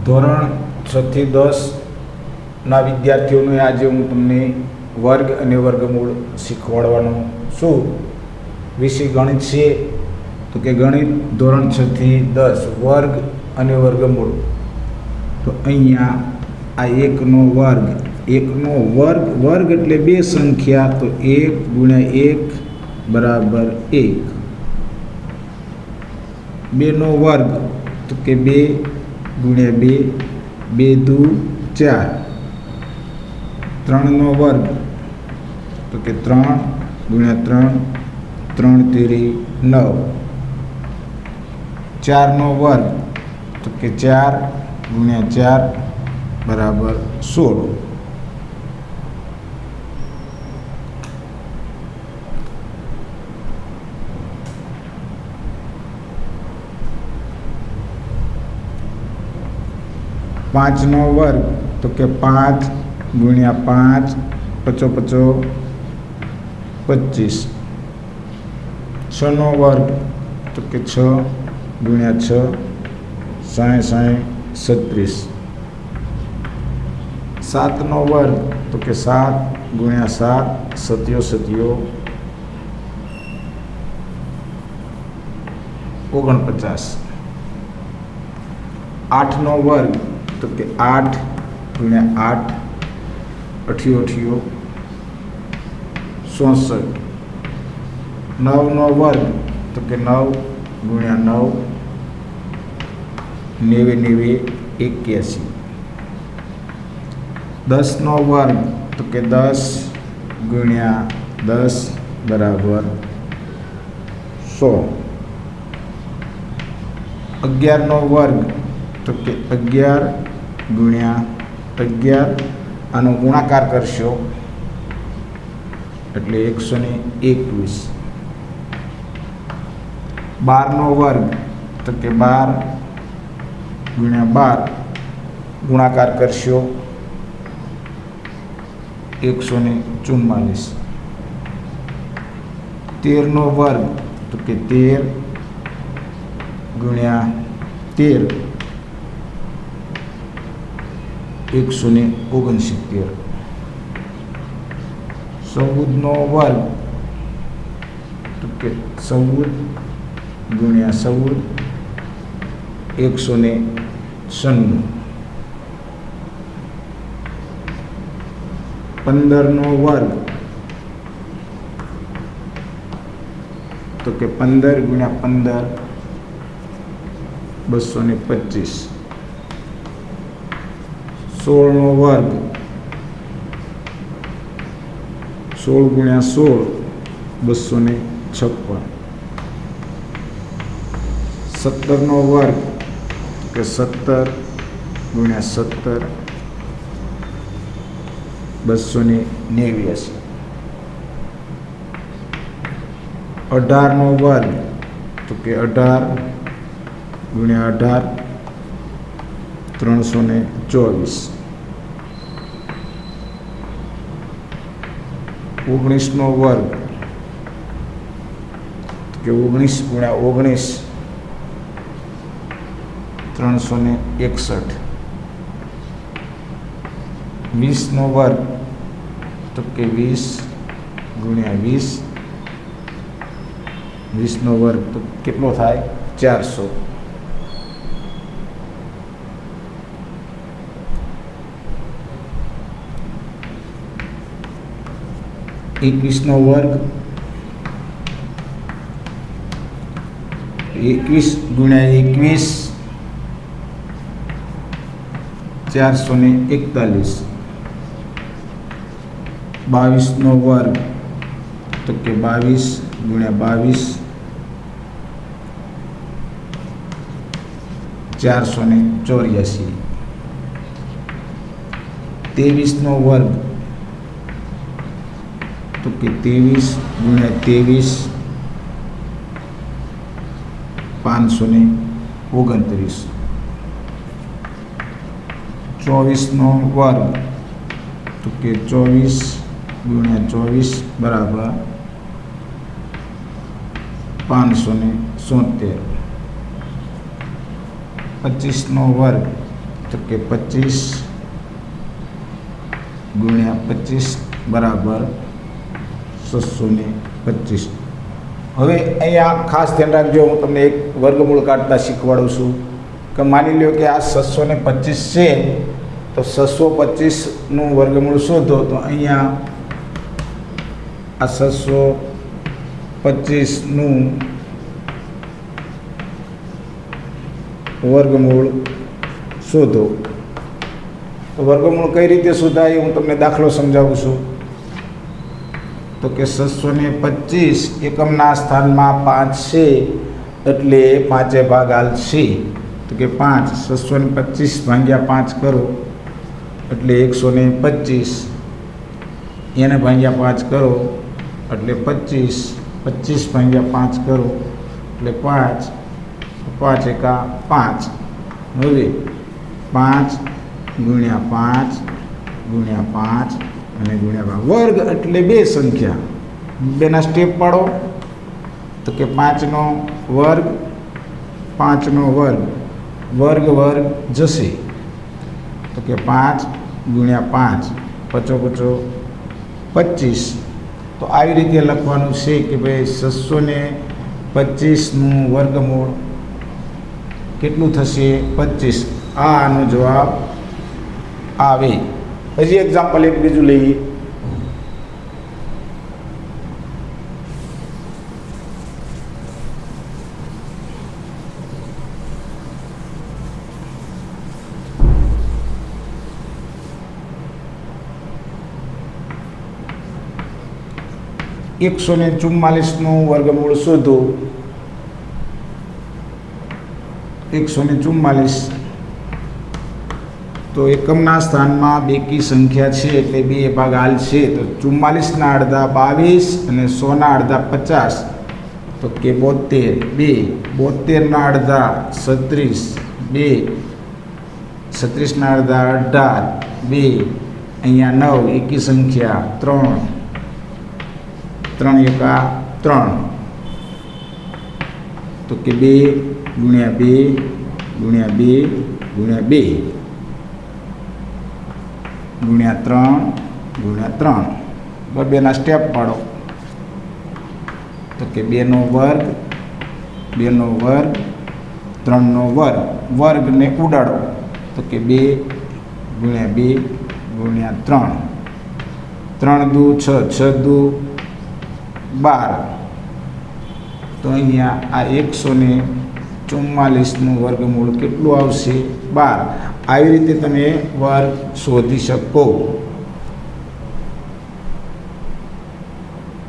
ધોરણ 6 થી 10 ના વિદ્યાર્થીઓને આજે હું તમને વર્ગ અને વર્ગમૂળ શીખવાડવાનો છું. વિષય ગણિત છે, તો કે ગણિત ધોરણ 6 થી 10 વર્ગ અને વર્ગમૂળ. તો અહીંયા આ એકનો વર્ગ એટલે બે સંખ્યા, તો 1 ગુણ્યા 1 બરાબર 1. 2 નો વર્ગ, તો કે 2 ગુણ્યા 2, 2 દુ 4. 3 નો વર્ગ, તો કે 3 ગુણ્યા 3, 3 તેરી 9. 4 નો વર્ગ, તો કે 4 ગુણ્યા 4 બરાબર 16. પાંચ નો વર્ગ, તો કે 5 ગુણ્યા 5, 5 5 25. 6 નો વર્ગ, તો કે 6 ગુણ્યા 6, 60 36. 7 નો વર્ગ, તો કે 7 ગુણ્યા 7, 7 49. 8 નો વર્ગ, તો કે 8 ગુણ્યા 8, 88 64. 9 નો વર્ગ, તો કે 9 ગુણ્યા 9, 90 81. 10 નો વર્ગ, તો કે 10 ગુણ્યા 10 બરાબર 100. 11 નો વર્ગ, તો કે 11 ગુણ્યા 11, આનો ગુણાકાર કરશો એટલે 121. 12 નો વર્ગ, તો કે 12 ગુણ્યા 12, ગુણાકાર કરશો 144. 13 નો વર્ગ, તો કે 13 ગુણ્યા 13, 169. 14 નો વર્ગ, તો કે 14 ગુણ્યા 14, 196. 15 નો વર્ગ, તો કે 15 ગુણ્યા 15, 225. 16 નો વર્ગ, 16 ગુણ્યા 16, 256. 17 નો વર્ગ, તો કે 17 ગુણ્યા 17, 289. 18 નો વર્ગ, તો કે 18 ગુણ્યા 18, 324. 19 નો વર્ગ, તો કે 19 ગુણ્યા 19, 361. 20 નો વર્ગ, તો કે 20 ગુણ્યા 20, 20 નો વર્ગ તો કેટલો થાય 400. 21 નો વર્ગ, 21 ગુણ્યા 21, 441. 22 નો વર્ગ, તો કે 22 ગુણ્યા 22, 484. 23 નો વર્ગ, તો કે 23 ગુણ્યા 23, 529. 24 નો વર્ગ, તો કે 24 ગુણ્યા 24 બરાબર 577. 25 નો વર્ગ, તો કે 25 ગુણ્યા 25 બરાબર 625. હવે અહીંયા ખાસ ધ્યાન રાખજો, હું તમને એક વર્ગમૂળ કાઢતા શીખવાડું છું કે માની લો કે આ 625 છે, તો 625નું વર્ગમૂળ શોધો. તો અહીંયા આ 625નું વર્ગમૂળ શોધો. તો વર્ગમૂળ કઈ રીતે શોધાય હું તમને દાખલો સમજાવું છું. તો કે 625 એકમના સ્થાનમાં 5 છે એટલે 5 ભાગ હાલશે. તો કે 5 625 ભાગ્યા 5 કરો એટલે 125, એને ભાગ્યા 5 કરો એટલે 25, 25 ભાગ્યા 5 કરો એટલે 5, 5 એકા 5. હવે 5 ગુણ્યા 5 ગુણ્યા 5 અને ગુણ્યા વર્ગ એટલે બે સંખ્યા, બેના સ્ટેપ પાડો. તો કે 5નો વર્ગ, 5નો વર્ગ, વર્ગ વર્ગ જશે. તો કે 5 ગુણ્યા 5 પચો 25. તો આવી રીતે લખવાનું છે કે ભાઈ 625નું વર્ગમૂળ કેટલું થશે? 25. આનો જવાબ આવે. હજી એક્ઝામ્પલ એક બીજું લઈએ. એકસો ને 44નું વર્ગમૂળ શોધો. 144 તો એકમના સ્થાનમાં બેકી સંખ્યા છે એટલે બે ભાગ હાલ છે. તો 44ના અડધા 22 અને 100ના અડધા 50. તો કે 72. 72ના અડધા 36, 2 36ના અડધા 18, 2 અહીંયા 9 એકી સંખ્યા 3, 3 એકા 3. તો કે 2 ગુણ્યા 2 ગુણ્યા 2 ગુણ્યા 2 ગુણ્યા 3 ગુણ્યા 3. બેના સ્ટેપ પાડો. તો કે 2નો વર્ગ, 2નો વર્ગ, 3નો વર્ગ, વર્ગને ઉડાડો. તો કે 2 ગુણ્યા 2 ગુણ્યા 3, 3 દુ 6, 6 દુ 12. તો અહીંયા આ 144નું વર્ગમૂળ કેટલું આવશે? 12. આવી રીતે તમે વર્ગ શોધી શકો.